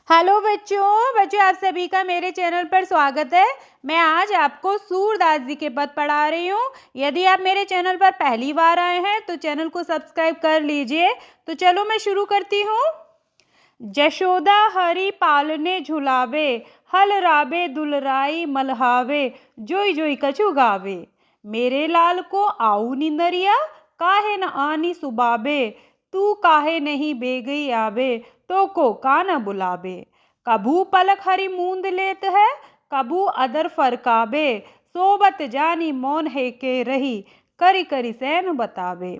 Hello बच्चों आप सभी का मेरे चैनल पर स्वागत है। मैं आज आपको सूरदास जी के पद पढ़ा रही हूँ। यदि आप मेरे चैनल पर पहली बार आए हैं तो चैनल को सब्सक्राइब कर लीजिए। तो चलो मैं शुरू करती हूँ। जशोदा हरि पालने झुलावे, हल राबे दुलराई मलहावे, जोई जोई कछु गावे। मेरे लाल को आऊ निंदरिया, काहे न आनी सुबाबे, तू काहे नहीं बेगई आवे, तो को काना बुलाबे। कभू पलक हरि मूंद लेत है, कभू अदर फरकाबे, सोबत जानी मौन है के रही, करी करी सैन बतावे।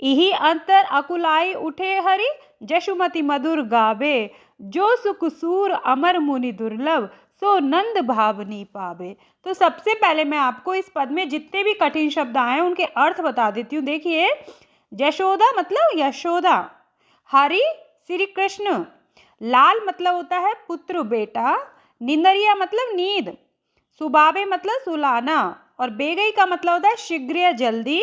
इही अंतर अकुलाई उठे हरि, जशुमति मधुर गावे, जो सुख सूर अमर मुनि दुर्लभ, सो नंद भावनी पावे। तो सबसे पहले मैं आपको इस पद में जितने भी कठिन शब्द आए हैं उनके अर्थ बता देती हूँ। देखिए, जशोदा मतलब यशोदा, हरि श्री कृष्ण, लाल मतलब होता है पुत्र बेटा, निंदरिया मतलब नींद, सुबाबे मतलब सुलाना, और बेगई का मतलब होता है शीघ्र या जल्दी,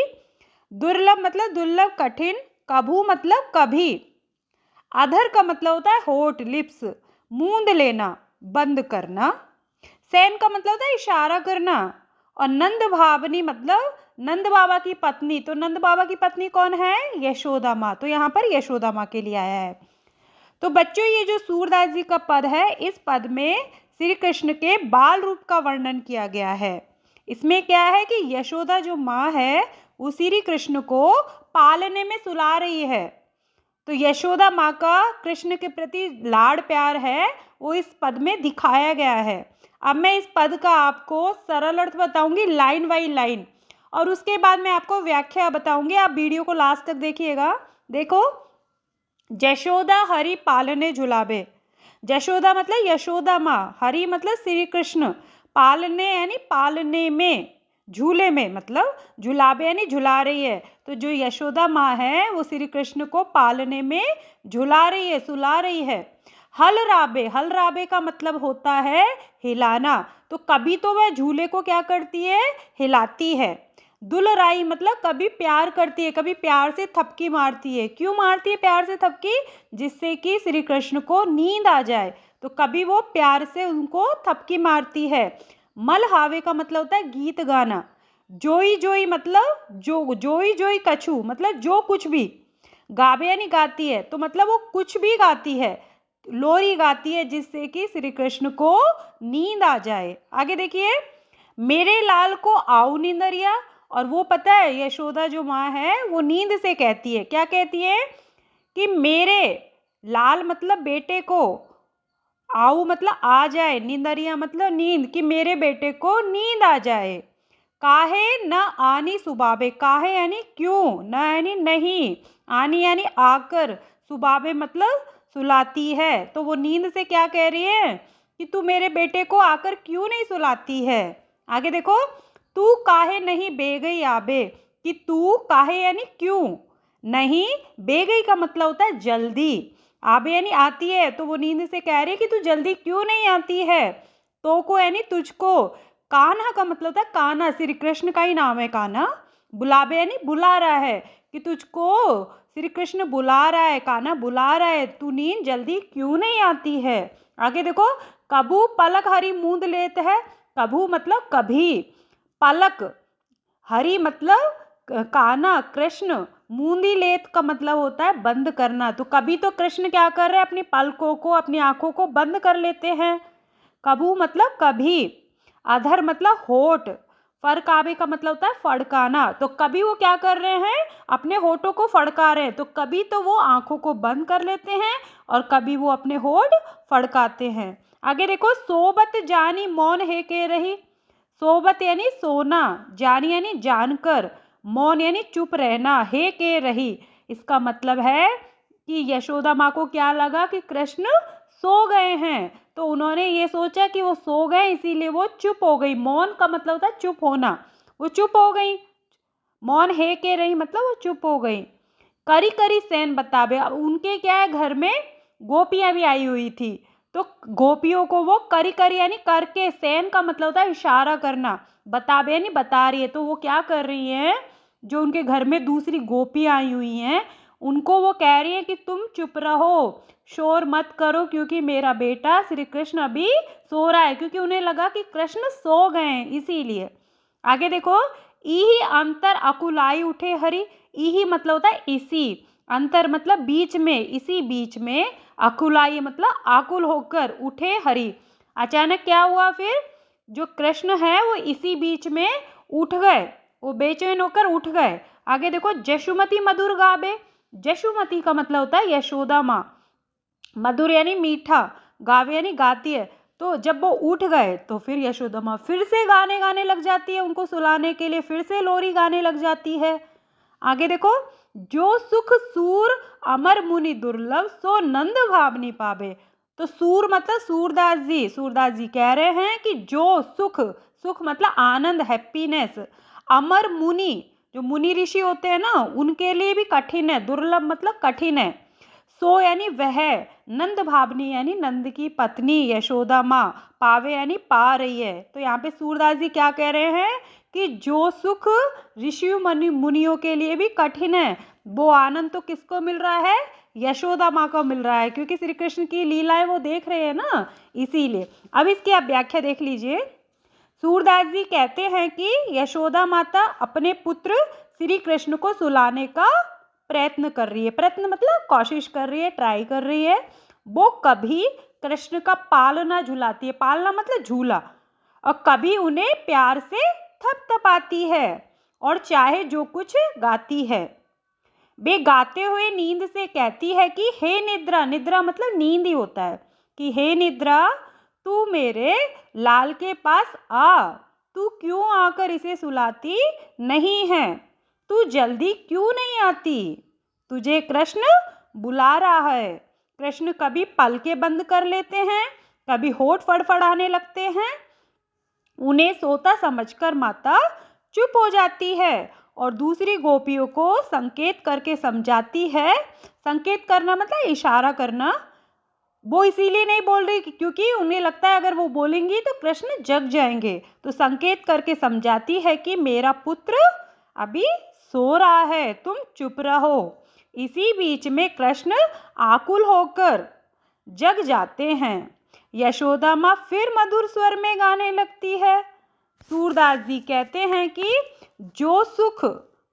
दुर्लभ मतलब दुर्लभ कठिन, कभू मतलब कभी, अधर का मतलब होता है होठ लिप्स, मूंद लेना बंद करना, सैन का मतलब होता है इशारा करना, और नंद भावनी मतलब नंद बाबा की पत्नी। तो नंद बाबा की पत्नी कौन है? यशोदा माँ। तो यहाँ पर यशोदा माँ के लिए आया है। तो बच्चों, ये जो सूरदास जी का पद है, इस पद में श्री कृष्ण के बाल रूप का वर्णन किया गया है। इसमें क्या है कि यशोदा जो माँ है वो श्री कृष्ण को पालने में सुला रही है। तो यशोदा माँ का कृष्ण के प्रति लाड़ प्यार है वो इस पद में दिखाया गया है। अब मैं इस पद का आपको सरल अर्थ बताऊंगी लाइन बाई लाइन, और उसके बाद मैं आपको व्याख्या बताऊंगी। आप वीडियो को लास्ट तक देखिएगा। देखो, जशोदा हरि पालने झुलावे। जशोदा मतलब यशोदा माँ, हरि मतलब श्री कृष्ण, पालने यानी पालने में, झूले में मतलब झुलावे यानी झुला रही है। तो जो यशोदा माँ है वो श्री कृष्ण को पालने में झुला रही है, सुला रही है। हल राबे, हल राबे का मतलब होता है हिलाना। तो कभी तो वह झूले को क्या करती है? हिलाती है। दुलराई मतलब कभी प्यार करती है, कभी प्यार से थपकी मारती है। क्यों मारती है प्यार से थपकी? जिससे कि श्री कृष्ण को नींद आ जाए। तो कभी वो प्यार से उनको थपकी मारती है। मलहावे का मतलब होता है गीत गाना। जोई जोई मतलब जो, जोई जोई कछु मतलब जो कुछ भी, गावे यानी गाती है, तो मतलब वो कुछ भी गाती है, लोरी गाती है जिससे कि श्री कृष्ण को नींद आ जाए। आगे देखिए, मेरे लाल को आऊ नींदरिया, और वो पता है यशोदा जो माँ है वो नींद से कहती है, क्या कहती है कि मेरे लाल मतलब बेटे को, आऊ मतलब आ जाए, नींदरिया मतलब नींद, कि मेरे बेटे को नींद आ जाए। काहे न आनी सुबाबे, काहे यानी क्यों, न यानी नहीं, आनी यानी आकर, सुबाबे मतलब सुलाती है। तो वो नींद से क्या कह रही है कि तू मेरे बेटे को आकर क्यों नहीं सुलाती है। आगे देखो, तू काहे नहीं बेगई आबे, कि तू काहे यानी क्यों, नहीं, बेगई का मतलब होता है जल्दी, आबे यानी आती है। तो वो नींद से कह रही है कि तू जल्दी क्यों नहीं आती है। तो को यानी तुझको, कान्हा का मतलब होता है कान्हा, श्री कृष्ण का ही नाम है कान्हा। बुलाबे यानी बुला रहा है, कि तुझको श्री कृष्ण बुला रहा है, कान्हा बुला रहा है, तू नींद जल्दी क्यों नहीं आती है। आगे देखो, कभू पलक हरि मूंद लेत है, कभू मतलब कभी, पलक, हरि मतलब कान्हा कृष्ण, मूंदी लेत का मतलब होता है बंद करना। तो कभी तो कृष्ण क्या कर रहे हैं, अपनी पलकों को, अपनी आंखों को बंद कर लेते हैं। कभू मतलब कभी, अधर मतलब होठ, फरकावे का मतलब होता है फड़काना। तो कभी वो क्या कर रहे हैं, अपने होठों को फड़का रहे हैं। तो कभी तो वो आंखों को बंद कर लेते हैं और कभी वो अपने होठ फड़काते हैं। आगे देखो, सोबत जानी मौन है के रही। सोबत यानी सोना, जानी यानी जानकर, मौन यानी चुप रहना, हे के रही, इसका मतलब है कि यशोदा माँ को क्या लगा कि कृष्ण सो गए हैं। तो उन्होंने ये सोचा कि वो सो गए, इसीलिए वो चुप हो गई। मौन का मतलब होता है चुप होना, वो चुप हो गई। मौन है के रही मतलब वो चुप हो गई। करी करी सैन बतावे, अब उनके क्या है, घर में गोपियां भी आई हुई थी। तो गोपियों को वो करी करी यानी करके, सैन का मतलब होता है इशारा करना, बतावे यानी बता रही है। तो वो क्या कर रही है, जो उनके घर में दूसरी गोपियां आई हुई हैं उनको वो कह रही है कि तुम चुप रहो, शोर मत करो, क्योंकि मेरा बेटा श्री कृष्ण अभी सो रहा है, क्योंकि उन्हें लगा कि कृष्ण सो गए हैं इसीलिए। आगे देखो, इही अंतर अकुलाई उठे हरि। इही मतलब होता है इसी, अंतर मतलब बीच में, इसी बीच में, अकुलाई मतलब आकुल होकर उठे हरि। अचानक क्या हुआ फिर, जो कृष्ण है वो इसी बीच में उठ गए, वो बेचैन होकर उठ गए। आगे देखो, जशुमती मधुर गावे। जशुमती का मतलब होता है यशोदा माँ, मधुर यानी मीठा, गावे यानी गाती है। तो जब वो उठ गए तो फिर यशोदा माँ फिर से गाने लग जाती है, उनको सुलाने के लिए फिर से लोरी गाने लग जाती है। आगे देखो, जो सुख सूर अमर मुनि दुर्लभ, सो नंद भावनी पावे। तो सूर मतलब सूरदास जी कह रहे हैं कि जो सुख, सुख मतलब आनंद, हैप्पीनेस, अमर मुनि, जो मुनि ऋषि होते हैं ना, उनके लिए भी कठिन है, दुर्लभ मतलब कठिन है। सो यानी वह, नंद भावनी यानी नंद की पत्नी यशोदा माँ, पावे यानी पा रही है। तो यहाँ पे सूरदास जी क्या कह रहे हैं कि जो सुख ऋषि मुनियों के लिए भी कठिन है, वो आनंद तो किसको मिल रहा है, यशोदा माँ को मिल रहा है, क्योंकि श्री कृष्ण की लीलाएं वो देख रहे हैं ना, इसीलिए। अब इसकी आप व्याख्या देख लीजिए। सूरदास जी कहते हैं कि यशोदा माता अपने पुत्र श्री कृष्ण को सुलाने का प्रयत्न कर रही है, प्रयत्न मतलब कोशिश कर रही है, ट्राई कर रही है। वो कभी कृष्ण का पालना झुलाती है, पालना मतलब झूला, और कभी उन्हें प्यार से थपथपाती है, और चाहे जो कुछ गाती है। वे गाते हुए नींद से कहती है कि हे निद्रा, निद्रा मतलब नींद ही होता है, कि हे निद्रा, तू मेरे लाल के पास आ, तू क्यों आकर इसे सुलाती नहीं है, तू जल्दी क्यों नहीं आती, तुझे कृष्ण बुला रहा है। कृष्ण कभी पलकें बंद कर लेते हैं, कभी होठ फड़फड़ाने लगते हैं। उन्हें सोता समझकर माता चुप हो जाती है और दूसरी गोपियों को संकेत करके समझाती है। संकेत करना मतलब इशारा करना। वो इसीलिए नहीं बोल रही क्योंकि उन्हें लगता है अगर वो बोलेंगी तो कृष्ण जग जाएंगे, तो संकेत करके समझाती है कि मेरा पुत्र अभी सो रहा है, तुम चुप रहो। इसी बीच में कृष्ण आकुल होकर जग जाते हैं। यशोदा माँ फिर मधुर स्वर में गाने लगती है। सूरदास जी कहते हैं कि जो सुख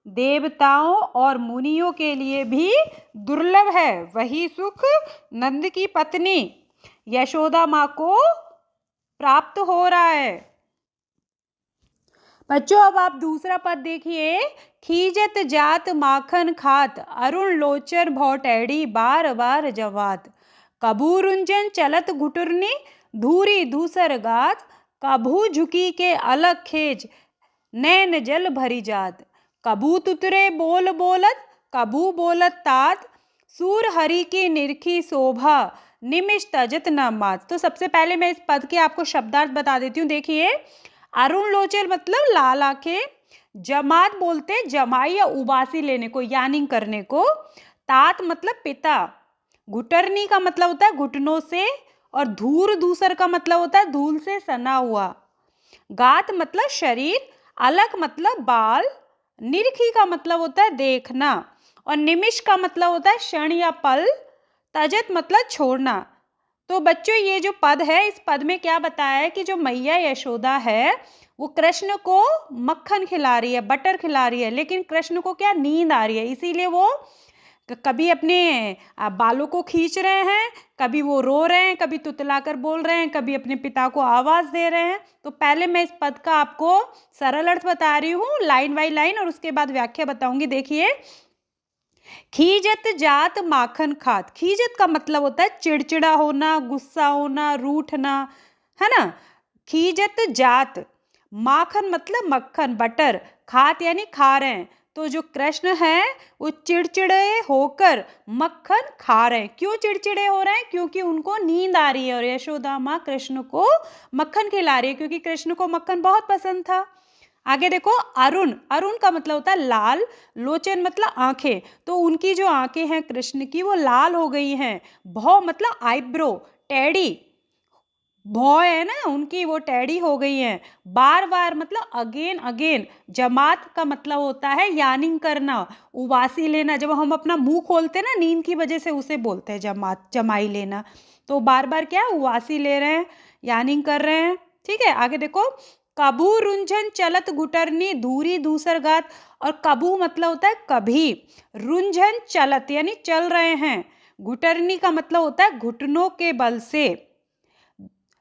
देवताओं और मुनियों के लिए भी दुर्लभ है, वही सुख नंद की पत्नी यशोदा माँ को प्राप्त हो रहा है। बच्चों, अब आप दूसरा पद देखिए। खीजत जात माखन खात, अरुण लोचन भौटेड़ी बार बार जवात। कबू रुंजन चलत घुटुरनी, धूरी धूसर गात। कभू झुकी के अलग खेज, नैन जल भरी जात। कबू तुतरे बोल बोलत, कबू बोलत तात। सूर हरि की निरखी शोभा, निमिष तजत न मात। तो सबसे पहले मैं इस पद के आपको शब्दार्थ बता देती हूँ। देखिए, अरुण लोचन मतलब लाल आंखें, जमात बोलते जमाई या उबासी लेने को, यानिंग करने को। तात मतलब पिता, घुटरनी का मतलब होता है घुटनों से, और धूर दूसर का मतलब होता है धूल से सना हुआ। गात मतलब शरीर, अलग मतलब बाल, निरखी का मतलब होता है देखना, और निमिष का मतलब होता है क्षण या पल, तजत मतलब छोड़ना। तो बच्चों, ये जो पद है, इस पद में क्या बताया है कि जो मैया यशोदा है वो कृष्ण को मक्खन खिला रही है, बटर खिला रही है, लेकिन कृष्ण को क्या नींद आ रही है, इसीलिए वो कभी अपने बालों को खींच रहे हैं, कभी वो रो रहे हैं, कभी तुतला कर बोल रहे हैं, कभी अपने पिता को आवाज़ दे रहे हैं। तो पहले मैं इस पद का आपको सरल अर्थ बता रही हूँ लाइन बाई लाइन, और उसके बाद व्याख्या बताऊंगी। देखिए, खीजत जात माखन खात। खीजत का मतलब होता है चिड़चिड़ा होना, गुस्सा होना, रूठना, है ना। खीजत जात, माखन मतलब मक्खन, बटर, खात यानी खा रहे हैं। तो जो कृष्ण है वो चिड़चिड़े होकर मक्खन खा रहे हैं। क्यों चिड़चिड़े हो रहे हैं? क्योंकि उनको नींद आ रही है, और यशोदा माँ कृष्ण को मक्खन खिला रही है, क्योंकि कृष्ण को मक्खन बहुत पसंद था। आगे देखो, अरुण, अरुण का मतलब होता है लाल, लोचन मतलब आंखें। तो उनकी जो आंखें हैं कृष्ण की वो लाल हो गई हैं। भौ मतलब आईब्रो, टेढ़ी, भौ है ना उनकी, वो टेढ़ी हो गई हैं। बार बार मतलब अगेन अगेन। जमात का मतलब होता है यानिंग करना, उबासी लेना। जब हम अपना मुंह खोलते हैं ना नींद की वजह से, उसे बोलते हैं जमात, जमाई लेना। तो बार बार क्या उबासी ले रहे हैं, यानिंग कर रहे हैं। ठीक है, आगे देखो। कभू रुंझन चलत घुटरनी धूरी दूसर गात। और कभू मतलब होता है कभी, रुंझन चलत यानी चल रहे हैं, घुटरनी का मतलब होता है घुटनों के बल से।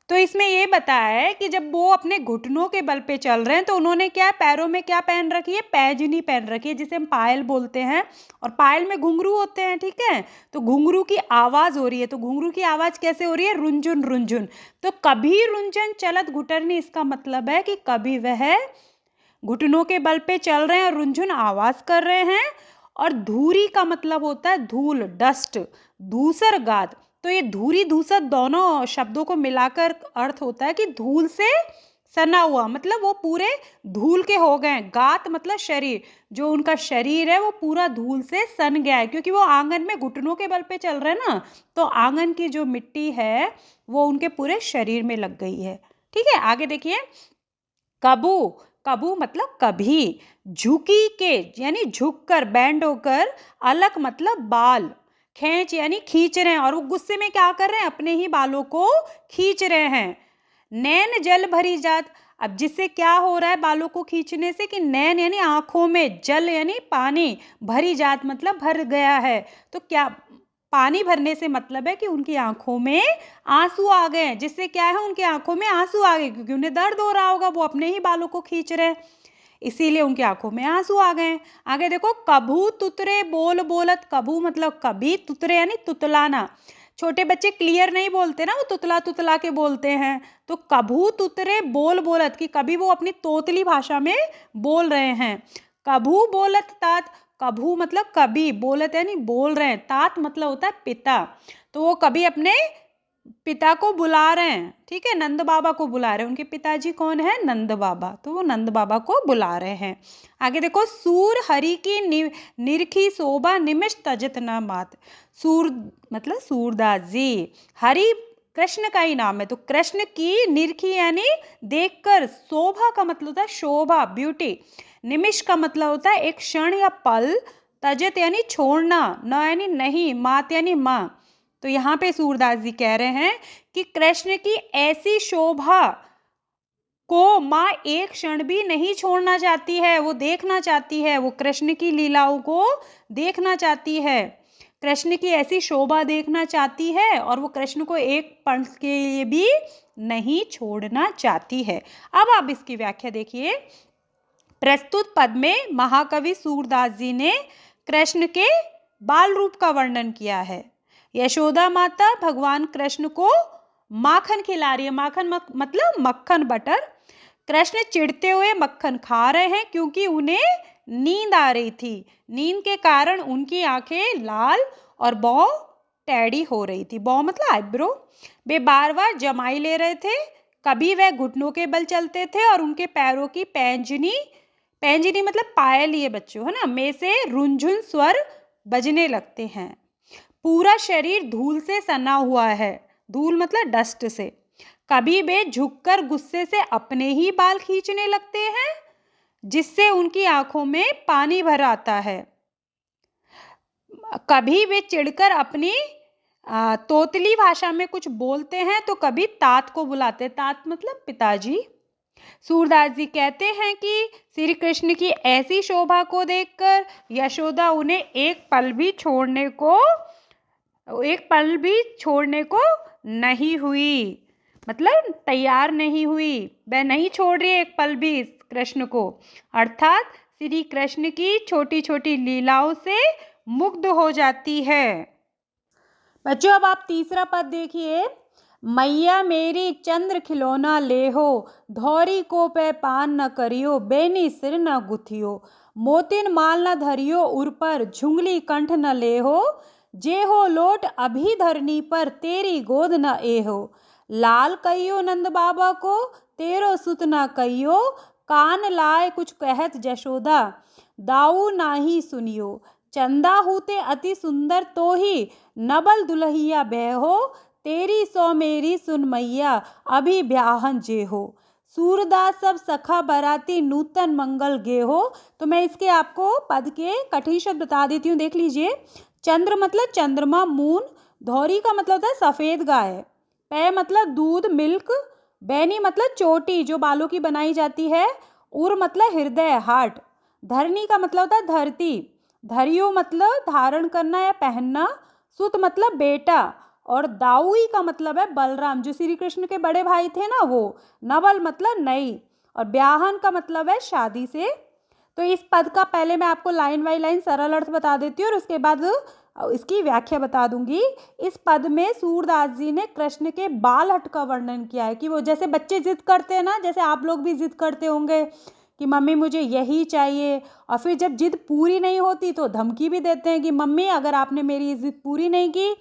तो इसमें ये बताया है कि जब वो अपने घुटनों के बल पे चल रहे हैं तो उन्होंने क्या, पैरों में क्या पहन रखी है, पैजनी पहन रखी है, जिसे हम पायल बोलते हैं। और पायल में घुंघरू होते हैं, ठीक है। तो घुंघरू की आवाज हो रही है, तो घुंघरू की आवाज कैसे हो रही है, रुंझुन रुंझुन। तो कभी रुंझन चलत घुटरनी, इसका मतलब है कि कभी वह घुटनों के बल पे चल रहे हैं और रुंझुन आवाज कर रहे हैं। और धूरी का मतलब होता है धूल, डस्ट। धूसर गाद, तो ये धूरी धूसर दोनों शब्दों को मिलाकर अर्थ होता है कि धूल से सना हुआ, मतलब वो पूरे धूल के हो गए। गात मतलब शरीर, जो उनका शरीर है वो पूरा धूल से सन गया है, क्योंकि वो आंगन में घुटनों के बल पे चल रहे हैं ना, तो आंगन की जो मिट्टी है वो उनके पूरे शरीर में लग गई है। ठीक है, आगे देखिए। कबू, कबू मतलब कभी। झुकी के यानी झुककर, बैंड होकर। अलग मतलब बाल। खींच यानी खींच रहे हैं, और वो गुस्से में क्या कर रहे हैं, अपने ही बालों को खींच रहे हैं। नैन जल भरी जात, अब जिससे क्या हो रहा है बालों को खींचने से, कि नैन यानी आंखों में, जल यानी पानी, भरी जात मतलब भर गया है। तो क्या, पानी भरने से मतलब है कि उनकी आंखों में आंसू आ गए हैं, जिससे क्या है उनकी आंखों में आंसू आ गए, क्योंकि उन्हें दर्द हो रहा होगा, वो अपने ही बालों को खींच रहे हैं, इसीलिए उनकी आंखों में आंसू आ गए। आगे देखो। कभू तुतरे बोल बोलत, कभू मतलब कभी, तुतरे यानी तुतलाना। छोटे बच्चे क्लियर नहीं बोलते ना, वो तुतला तुतला के बोलते हैं। तो कभू तुतरे बोल बोलत, कि कभी वो अपनी तोतली भाषा में बोल रहे हैं। कभू बोलत तात, कभू मतलब कभी, बोलत यानी बोल रहे हैं, तात मतलब होता है पिता। तो वो कभी अपने पिता को बुला रहे हैं, ठीक है, नंद बाबा को बुला रहे हैं। उनके पिताजी कौन है, नंद बाबा, तो वो नंद बाबा को बुला रहे हैं। आगे देखो। सूर हरि की निरखी शोभा निमिष तजत न मात। सूर मतलब सूरदास जी, हरि कृष्ण का ही नाम है, तो कृष्ण की निरखी यानी देखकर, शोभा का मतलब होता है शोभा, ब्यूटी। निमिष का मतलब होता है एक क्षण या पल। तजत यानी छोड़ना, न यानी नहीं, मात यानी माँ। तो यहाँ पे सूरदास जी कह रहे हैं कि कृष्ण की ऐसी शोभा को माँ एक क्षण भी नहीं छोड़ना चाहती है, वो देखना चाहती है, वो कृष्ण की लीलाओं को देखना चाहती है, कृष्ण की ऐसी शोभा देखना चाहती है, और वो कृष्ण को एक पल के लिए भी नहीं छोड़ना चाहती है। अब आप इसकी व्याख्या देखिए। प्रस्तुत पद में महाकवि सूरदास जी ने कृष्ण के बाल रूप का वर्णन किया है। यशोदा माता भगवान कृष्ण को माखन खिला रही है, माखन मतलब मक्खन, बटर। कृष्ण चिढ़ते हुए मक्खन खा रहे हैं, क्योंकि उन्हें नींद आ रही थी। नींद के कारण उनकी आंखें लाल और बौ टेढ़ी हो रही थी। बौ मतलब आईब्रो। वे बार बार जमाई ले रहे थे। कभी वह घुटनों के बल चलते थे और उनके पैरों की पैंजनी, पैंजनी मतलब पायल ये बच्चों है ना, में से रुंझुन स्वर बजने लगते हैं। पूरा शरीर धूल से सना हुआ है, धूल मतलब डस्ट से। कभी वे झुककर गुस्से से अपने ही बाल खींचने लगते हैं, जिससे उनकी आंखों में पानी भर आता है। कभी वे चिढ़कर अपनी तोतली भाषा में कुछ बोलते हैं, तो कभी तात को बुलाते, तात मतलब पिताजी। सूरदास जी कहते हैं कि श्री कृष्ण की ऐसी शोभा को देखकर यशोदा उन्हें एक पल भी छोड़ने को नहीं हुई, मतलब तैयार नहीं हुई, वह नहीं छोड़ रही एक पल भी कृष्ण को, अर्थात श्री कृष्ण की छोटी छोटी लीलाओं से मुग्ध हो जाती है। बच्चों अब आप तीसरा पद देखिए। मैया मेरी चंद्र खिलौना लेहो, धौरी को पे पान न करियो, बेनी सिर न गुथियो, मोतिन माल न धरियो उर पर, झुंगली कंठ न लेहो, जे हो लोट अभी धरनी पर, तेरी गोद न एहो, लाल कहियो नंद बाबा को, तेरो सुत न कहियो, कान लाए कुछ कहत जशोदा, दाऊ नाही सुनियो, चंदा हूते अति सुंदर तो ही, नबल दुल्हिया बेहो, तेरी सौ मेरी सुन मैया, अभी ब्याहन जे हो। सूरदास सब सखा बराती, नूतन मंगल गे हो। तो मैं इसके आपको पद के कठिन शब्द बता देती हूँ, देख लीजिए। चंद्र मतलब चंद्रमा, मून। धौरी का मतलब होता है सफेद गाय। पै मतलब दूध, मिल्क। बैनी मतलब चोटी जो बालों की बनाई जाती है। उर मतलब हृदय, हार्ट। धरनी का मतलब होता है धरती। धरियो मतलब धारण करना या पहनना। सुत मतलब बेटा। और दाऊई का मतलब है बलराम, जो श्री कृष्ण के बड़े भाई थे ना वो। नवल मतलब नई। और ब्याहन का मतलब है शादी से। तो इस पद का पहले मैं आपको लाइन बाई लाइन सरल अर्थ बता देती हूँ और उसके बाद इसकी व्याख्या बता दूंगी। इस पद में सूरदास जी ने कृष्ण के बाल हट का वर्णन किया है कि वो जैसे बच्चे जिद करते हैं ना, जैसे आप लोग भी जिद करते होंगे कि मम्मी मुझे यही चाहिए, और फिर जब जिद पूरी नहीं होती तो धमकी भी देते हैं कि मम्मी अगर आपने मेरी जिद पूरी नहीं की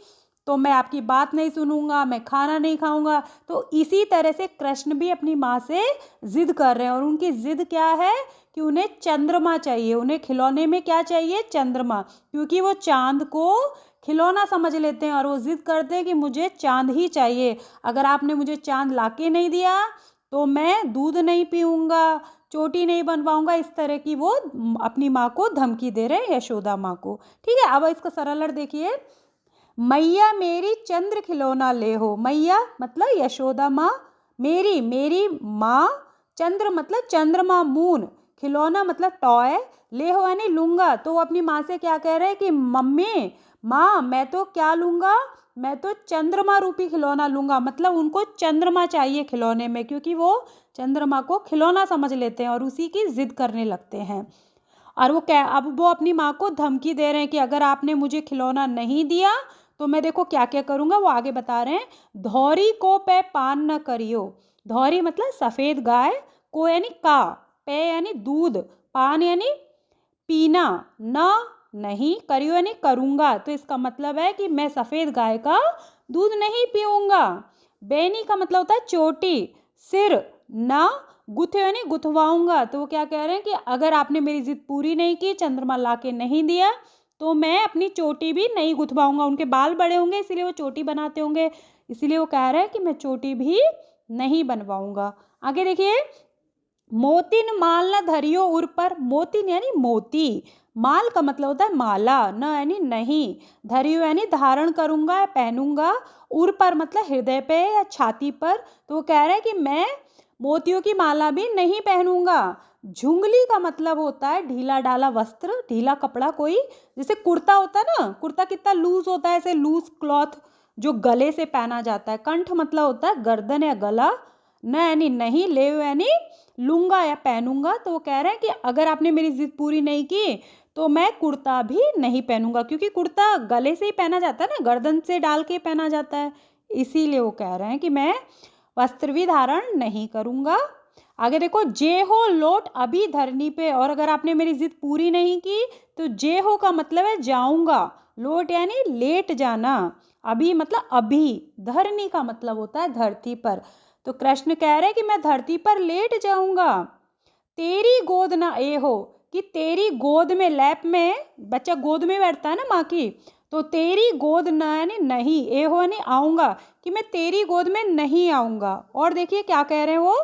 तो मैं आपकी बात नहीं सुनूंगा, मैं खाना नहीं खाऊंगा। तो इसी तरह से कृष्ण भी अपनी माँ से जिद कर रहे हैं, और उनकी जिद क्या है कि उन्हें चंद्रमा चाहिए। उन्हें खिलौने में क्या चाहिए? चंद्रमा, क्योंकि वो चांद को खिलौना समझ लेते हैं और वो जिद करते हैं कि मुझे चांद ही चाहिए। अगर आपने मुझे चांद लाके नहीं दिया तो मैं दूध नहीं पीऊँगा, चोटी नहीं बनवाऊँगा। इस तरह की वो अपनी माँ को धमकी दे रहे हैं, यशोदा माँ को। ठीक है, अब इसका सरल अर्थ देखिए। मैया मेरी चंद्र खिलौना ले हो। मैया मतलब यशोदा माँ, मेरी मेरी माँ, चंद्र मतलब चंद्रमा, मून। खिलौना मतलब टॉय, ले हो यानी लूंगा। तो वो अपनी माँ से क्या कह रहे हैं कि मम्मी, माँ मैं तो क्या लूंगा, मैं तो चंद्रमा रूपी खिलौना लूंगा। मतलब उनको चंद्रमा चाहिए खिलौने में, क्योंकि वो चंद्रमा को खिलौना समझ लेते हैं और उसी की जिद करने लगते हैं। और अब वो अपनी माँ को धमकी दे रहे हैं कि अगर आपने मुझे खिलौना नहीं दिया तो मैं देखो क्या क्या करूँगा। वो आगे बता रहे हैं। धौरी को पे पान न करियो। धौरी मतलब सफ़ेद गाय, को यानी का, पे यानी दूध, पान यानी पीना, न नहीं, करियो यानी करूँगा। तो इसका मतलब है कि मैं सफ़ेद गाय का दूध नहीं पीऊँगा। बेनी का मतलब होता है चोटी, सिर, न गुथ यानी गुथवाऊंगा। तो वो क्या कह रहे हैं कि अगर आपने मेरी जिद पूरी नहीं की, चंद्रमा ला के नहीं दिया, तो मैं अपनी चोटी भी नहीं गुथवाऊंगा। उनके बाल बड़े होंगे इसीलिए वो चोटी बनाते होंगे, इसीलिए वो कह रहे हैं कि मैं चोटी भी नहीं बनवाऊंगा। आगे देखिए। मोतिन माल न धरियो उर पर। मोतिन यानी मोती, माल का मतलब होता है माला, न यानी नहीं, धरियो यानी धारण करूंगा या पहनूंगा, उर पर मतलब हृदय पे या छाती पर। तो वो कह रहे हैं कि मैं मोतियों की माला भी नहीं पहनूंगा। झुंगली का मतलब होता है ढीला ढाला वस्त्र, ढीला कपड़ा कोई, जैसे कुर्ता होता है ना, कुर्ता कितना लूज होता है, ऐसे लूज क्लॉथ जो गले से पहना जाता है। कंठ मतलब होता है गर्दन या गला। न यानी नहीं, ले यानी लूंगा या पहनूंगा। तो वो कह रहे हैं कि अगर आपने मेरी जिद पूरी नहीं की तो मैं कुर्ता भी नहीं पहनूंगा, क्योंकि कुर्ता गले से ही पहना जाता है ना, गर्दन से डाल के पहना जाता है। इसीलिए वो कह रहे हैं कि मैं वस्त्र भी धारण नहीं करूंगा। आगे देखो। जे हो लोट अभी धरनी पे। और अगर आपने मेरी जिद पूरी नहीं की तो जे हो का मतलब है जाऊंगा, लोट यानी लेट जाना, अभी मतलब अभी, धरनी का मतलब होता है धरती पर। तो कृष्ण कह रहे हैं कि मैं धरती पर लेट जाऊंगा। तेरी गोद ना ए हो, कि तेरी गोद में, लैप में, बच्चा गोद में बैठता है ना माँ की, तो तेरी गोद ना यानी नहीं, ए हो यानी आऊंगा, कि मैं तेरी गोद में नहीं आऊंगा। और देखिए क्या कह रहे हैं वो।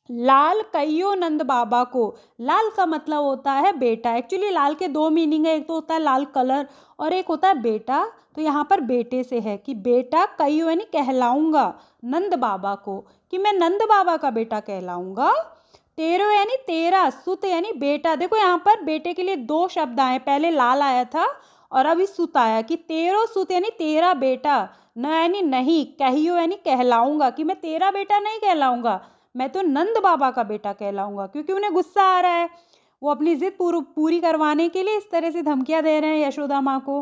लाल कहियो नंद बाबा को। लाल का मतलब होता है बेटा। एक्चुअली लाल के दो मीनिंग है, एक तो होता है लाल कलर और एक होता है बेटा। तो यहाँ पर बेटे से है कि बेटा कहियो यानी कहलाऊंगा नंद बाबा को, कि मैं नंद बाबा का बेटा कहलाऊंगा। तेरो यानी तेरा, सुत यानी बेटा। देखो यहाँ पर बेटे के लिए दो शब्द आए, पहले लाल आया था और अभी सुत आया, कि तेरो सुत यानी तेरा बेटा, न यानी नहीं, कहियो यानी कहलाऊंगा, कि मैं तेरा बेटा नहीं कहलाऊंगा, मैं तो नंद बाबा का बेटा कहलाऊंगा। क्योंकि उन्हें गुस्सा आ रहा है, वो अपनी जिद पूरी करवाने के लिए इस तरह से धमकियां दे रहे हैं यशोदा माँ को,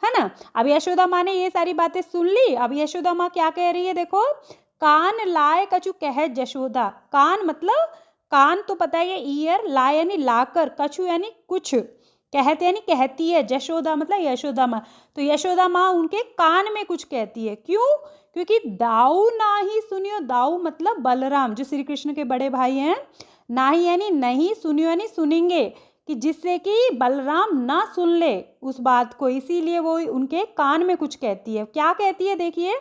है ना। अब यशोदा माँ ने ये सारी बातें सुन ली। अब यशोदा माँ क्या कह रही है देखो। कान लाए कछु कह यशोदा। कान मतलब कान तो पता है ये ईयर, लाए यानी लाकर, कछु यानी कुछ, कहते यानी कहती है, यशोदा मतलब यशोदा माँ। तो यशोदा माँ उनके कान में कुछ कहती है। क्यों? क्योंकि दाऊ ना ही सुनियो। दाऊ मतलब बलराम जो श्री कृष्ण के बड़े भाई हैं। ना ही यानी नहीं, सुनियो यानी सुनेंगे, कि जिससे कि बलराम ना सुन ले उस बात को, इसीलिए वो उनके कान में कुछ कहती है। क्या कहती है देखिए।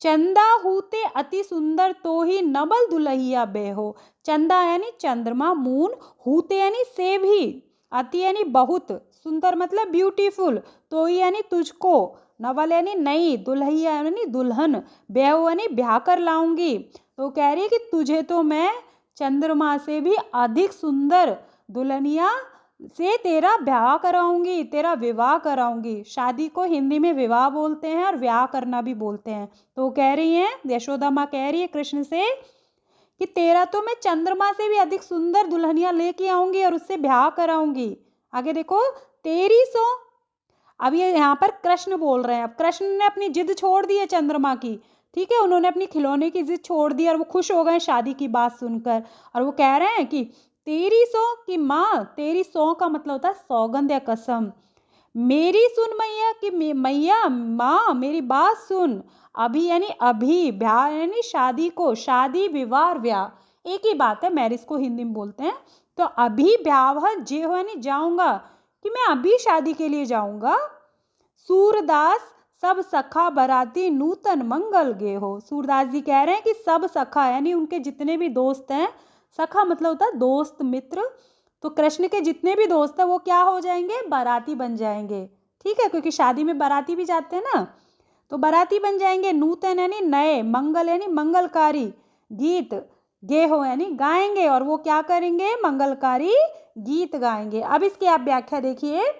चंदा हूते अति सुंदर तो ही नबल दुल्हिया बेहो। चंदा यानी चंद्रमा, मून, हूते यानी से भी, अति यानी बहुत, सुंदर मतलब ब्यूटीफुल, तो ही यानी तुझको, नवल यानी नई, दुल्हिया यानी दुल्हन, बेहो यानी ब्याह कर लाऊंगी। तो कह रही है कि तुझे तो मैं चंद्रमा से भी अधिक सुंदर दुल्हनिया से तेरा ब्याह कराऊंगी, तेरा विवाह कराऊंगी। शादी को हिंदी में विवाह बोलते हैं और ब्याह करना भी बोलते हैं। तो कह रही हैं, यशोदा माँ कह रही है कृष्ण से कि तेरा तो मैं चंद्रमा से भी अधिक सुंदर दुल्हनिया लेके आऊंगी और उससे ब्याह कराऊंगी। आगे देखो, तेरी सो, अब ये यहाँ पर कृष्ण बोल रहे हैं। अब कृष्ण ने अपनी जिद छोड़ दी है चंद्रमा की, ठीक है, उन्होंने अपनी खिलौने की जिद छोड़ दी और वो खुश हो गए शादी की बात सुनकर। और वो कह रहे हैं कि तेरी सौ की माँ, तेरी सौ का मतलब होता है सौगंध या कसम, मेरी सुन मैया कि मैया माँ मेरी बात सुन, अभी यानी अभी, ब्याह यानी शादी को, शादी विवाह ब्याह एक ही बात है, मैरिज को हिंदी में बोलते हैं। तो अभी ब्याह जे हो यानी जाऊंगा, कि मैं अभी शादी के लिए जाऊंगा। सूरदास सब सखा बराती नूतन मंगल गे हो। सूरदास जी कह रहे हैं कि सब सखा यानी उनके जितने भी दोस्त हैं, सखा मतलब होता है दोस्त मित्र, तो कृष्ण के जितने भी दोस्त हैं वो क्या हो जाएंगे, बाराती बन जाएंगे, ठीक है, क्योंकि शादी में बाराती भी जाते हैं ना, तो बाराती बन जाएंगे। नूतन यानी नए, मंगल यानी मंगलकारी, गीत, गे हो यानी गाएंगे, और वो क्या करेंगे, मंगलकारी गीत गाएंगे। अब इसकी आप व्याख्या देखिए।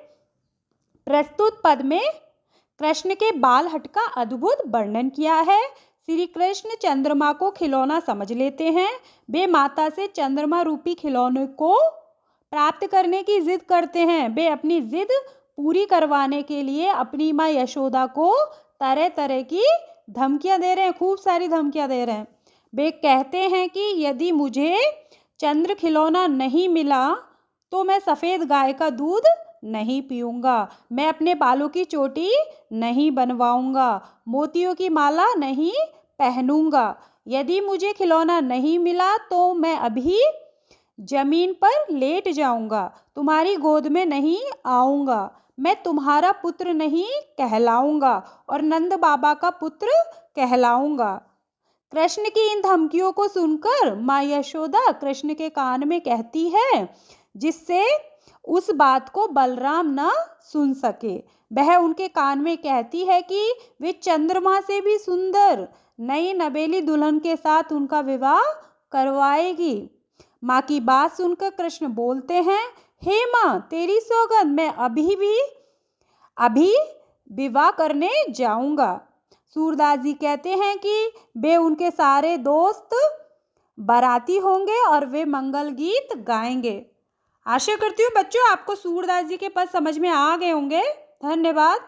प्रस्तुत पद में कृष्ण के बाल हट का अद्भुत वर्णन किया है। श्री कृष्ण चंद्रमा को खिलौना समझ लेते हैं। वे माता से चंद्रमा रूपी खिलौने को प्राप्त करने की जिद करते हैं। वे अपनी जिद पूरी करवाने के लिए अपनी माँ यशोदा को तरह तरह की धमकियां दे रहे हैं, खूब सारी धमकियां दे रहे हैं। वे कहते हैं कि यदि मुझे चंद्र खिलौना नहीं मिला तो मैं सफ़ेद गाय का दूध नहीं पीऊँगा, मैं अपने बालों की चोटी नहीं बनवाऊँगा, मोतियों की माला नहीं पहनूँगा। यदि मुझे खिलौना नहीं मिला तो मैं अभी जमीन पर लेट जाऊँगा, तुम्हारी गोद में नहीं आऊँगा, मैं तुम्हारा पुत्र नहीं कहलाऊँगा और नंद बाबा का पुत्र कहलाऊँगा। कृष्ण की इन धमकियों को सुनकर माँ यशोदा कृष्ण के कान में कहती है, जिससे उस बात को बलराम न सुन सके। वह उनके कान में कहती है कि वे चंद्रमा से भी सुंदर नई नवेली दुल्हन के साथ उनका विवाह करवाएगी। माँ की बात सुनकर कृष्ण बोलते हैं, हे माँ तेरी सौगंध, मैं अभी विवाह करने जाऊंगा। सूरदास जी कहते हैं कि वे उनके सारे दोस्त बाराती होंगे और वे मंगल गीत गाएंगे। आशा करती हूँ बच्चों आपको सूरदास जी के पद समझ में आ गए होंगे। धन्यवाद।